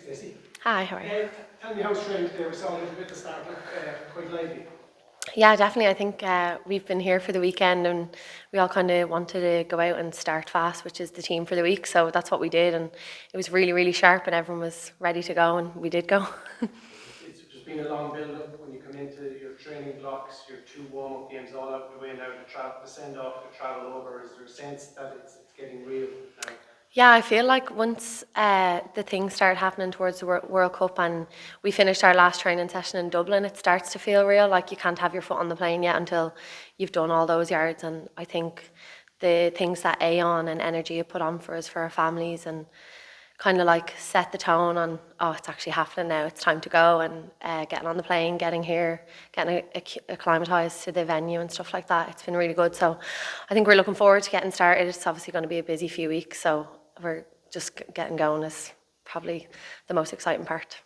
Stacey. Hi, how are you? Tell me how's training today. We saw a little bit at the start, quite lively. Yeah, definitely. I think we've been here for the weekend and we all kind of wanted to go out and start fast, which is the team for the week. So that's what we did, and it was really, really sharp and everyone was ready to go, and we did go. It's just been a long build-up when you come into your training blocks, your two warm-up games all out of the way now, the send-off, the travel over. Is there a sense that it's getting real now? Yeah, I feel like once the things started happening towards the World Cup and we finished our last training session in Dublin, it starts to feel real. Like you can't have your foot on the plane yet until you've done all those yards. And I think the things that Aon and Energy have put on for us, for our families, and kind of like set the tone on, oh, it's actually happening now, it's time to go, and getting on the plane, getting here, getting acclimatised to the venue and stuff like that. It's been really good. So I think we're looking forward to getting started. It's obviously going to be a busy few weeks, so we're just getting going is probably the most exciting part.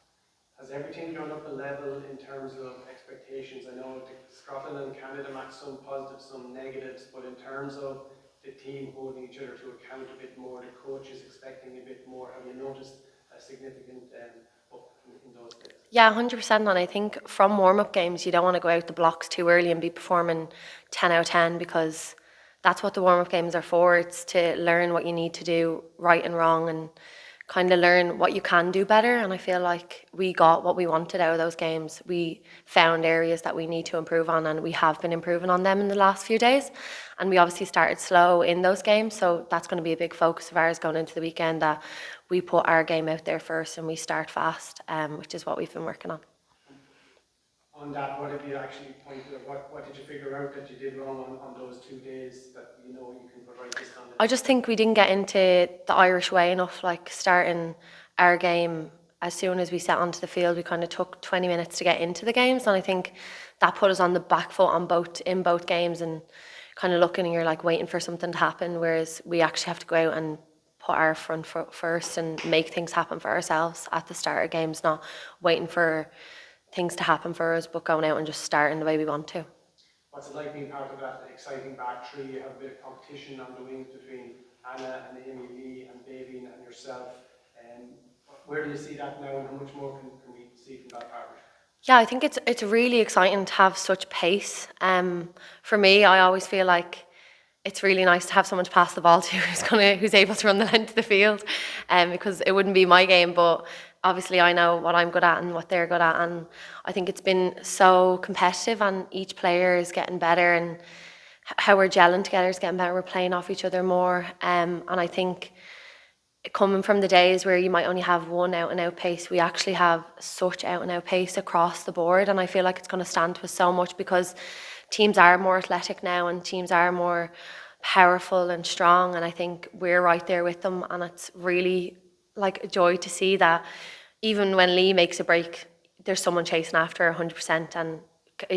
Has everything gone up a level in terms of expectations? I know Scotland and Canada match some positives, some negatives, but in terms of the team holding each other to account a bit more, the coaches expecting a bit more, have you noticed a significant up in those days? Yeah, 100%. And I think from warm-up games, you don't want to go out the blocks too early and be performing 10 out of 10, because that's what the warm-up games are for. It's to learn what you need to do right and wrong, and kind of learn what you can do better. And I feel like we got what we wanted out of those games. We found areas that we need to improve on, and we have been improving on them in the last few days. And we obviously started slow in those games, so that's going to be a big focus of ours going into the weekend, that we put our game out there first and we start fast, which is what we've been working on. On that, what have you actually pointed at? What did you figure out that you did wrong on those 2 days that you know you can put right this time? I just think we didn't get into the Irish way enough, like starting our game as soon as we set onto the field. We kind of took 20 minutes to get into the games, and I think that put us on the back foot in both games, and kind of looking and you're like waiting for something to happen, whereas we actually have to go out and put our front foot first and make things happen for ourselves at the start of games, not waiting for things to happen for us, but going out and just starting the way we want to. What's it like being part of that exciting back three? You have a bit of competition on the wings between Anna and Amy Lee and Baby and yourself. Where do you see that now, and how much more can we see from that partnership? Yeah, I think it's really exciting to have such pace. For me, I always feel like it's really nice to have someone to pass the ball to who's able to run the length of the field, because it wouldn't be my game, but obviously I know what I'm good at and what they're good at, and I think it's been so competitive and each player is getting better, and how we're gelling together is getting better. We're playing off each other more, and I think coming from the days where you might only have one out and out pace, we actually have such out and out pace across the board, and I feel like it's going to stand to us so much, because teams are more athletic now and teams are more powerful and strong, and I think we're right there with them, and it's really like a joy to see that even when Lee makes a break, there's someone chasing after her 100%, and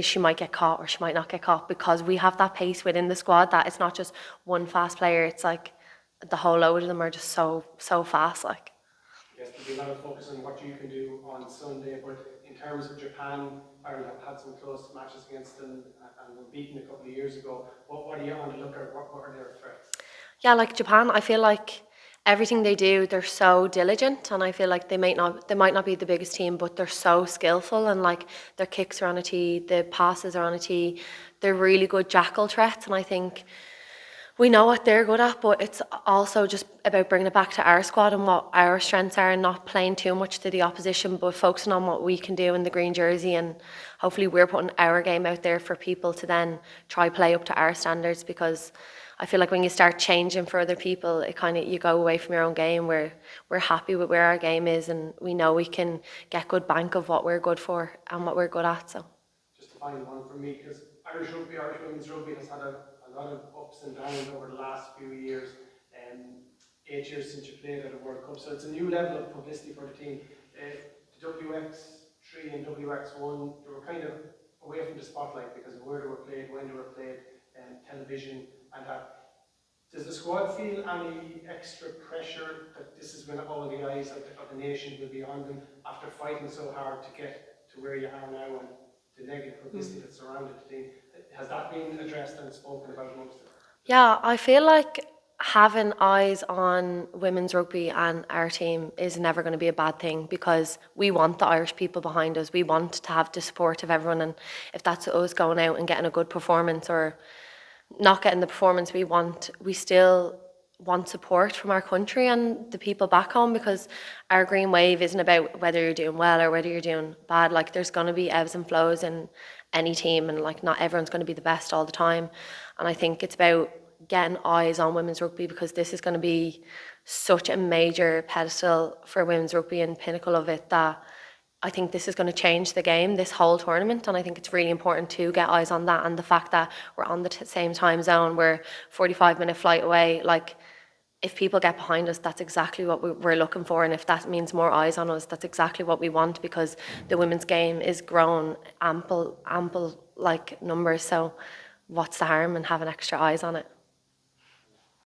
she might get caught or she might not get caught, because we have that pace within the squad that it's not just one fast player, it's like the whole load of them are just so fast. Like, yes, there'll be a lot of focus on what you can do on Sunday, but in terms of Japan, Ireland have had some close matches against them and were beaten a couple of years ago. What are you on the lookout? What are their threats? Yeah, like Japan, I feel like everything they do, they're so diligent, and I feel like they might not be the biggest team, but they're so skillful, and like their kicks are on a tee, the passes are on a tee, they're really good jackal threats, and I think we know what they're good at, but it's also just about bringing it back to our squad and what our strengths are, and not playing too much to the opposition, but focusing on what we can do in the green jersey, and hopefully we're putting our game out there for people to then try play up to our standards, because I feel like when you start changing for other people, it kind of, you go away from your own game, where we're happy with where our game is and we know we can get good bank of what we're good for and what we're good at. So just to find one for me, because Irish women's rugby has had a lot of ups and downs over the last few years, 8 years since you played at a World Cup, so it's a new level of publicity for the team. The WX3 and WX1, they were kind of away from the spotlight because of where they were played, when they were played, television and that. Does the squad feel any extra pressure that this is when all the eyes of the nation will be on them after fighting so hard to get to where you are now, and the negative publicity that surrounded the team? Has that been addressed and spoken about most of it? yeah, I feel like having eyes on women's rugby and our team is never going to be a bad thing, because we want the Irish people behind us. We want to have the support of everyone, and if that's us going out and getting a good performance or not getting the performance we want, we still want support from our country and the people back home, because our green wave isn't about whether you're doing well or whether you're doing bad. Like, there's going to be ebbs and flows in any team, and like not everyone's going to be the best all the time. And I think it's about getting eyes on women's rugby, because this is going to be such a major pedestal for women's rugby and pinnacle of it, that I think this is going to change the game, this whole tournament, and I think it's really important to get eyes on that. And the fact that we're on the same time zone, we're 45-minute flight away, like, if people get behind us, that's exactly what we're looking for. And if that means more eyes on us, that's exactly what we want, because the women's game is grown ample like numbers. So what's the harm in having extra eyes on it?